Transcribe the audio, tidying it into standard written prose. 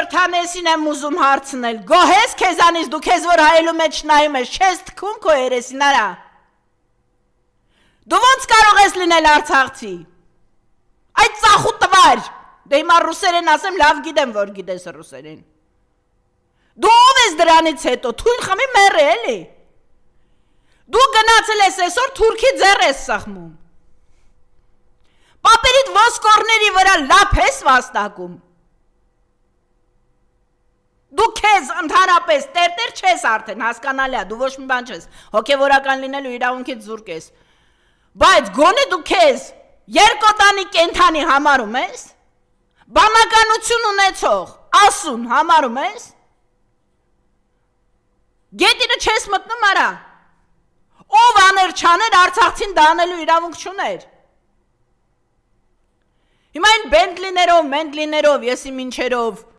Հրթանեսին եմ ուզում հարցնել, գոհես քեզանից, դու քեզ որ հայելու մեջ նայում ես, չես թքում քո երեսին, արա։ Դու ոնց կարող ես լինել Արցախցի։ Այդ ծախու տվար։ Դե հիմա ռուսերեն ասեմ, լավ գիտեմ, որ գիտես ռուսերեն։ Դու ով ես դրանից հետո, թույլ խմի մեռ էլի։ Դու գնացել ես այսօր Թուրքի ձեռ ես սխմում։ Պապերիդ ոսկորների վրա լապ ես վաստակում։ Դու քեզ ընդհանրապես տերտեր չես արդեն, հասկանալի է, դու ոչ մի բան չես, հոգևորական լինելու իրավունքից զուրկ ես։ Բայց գոնե դու քեզ երկոտանի կենթանի համարում ես, բանականություն ունեցող, ասուն համարում ես, գետինը չես մտնում արա, ով աներ չաներ Արցախցին դա անելու իրավունք չուներ։ Հիմա այն բենտլիներով, մենտլիներով, եսի մինչերով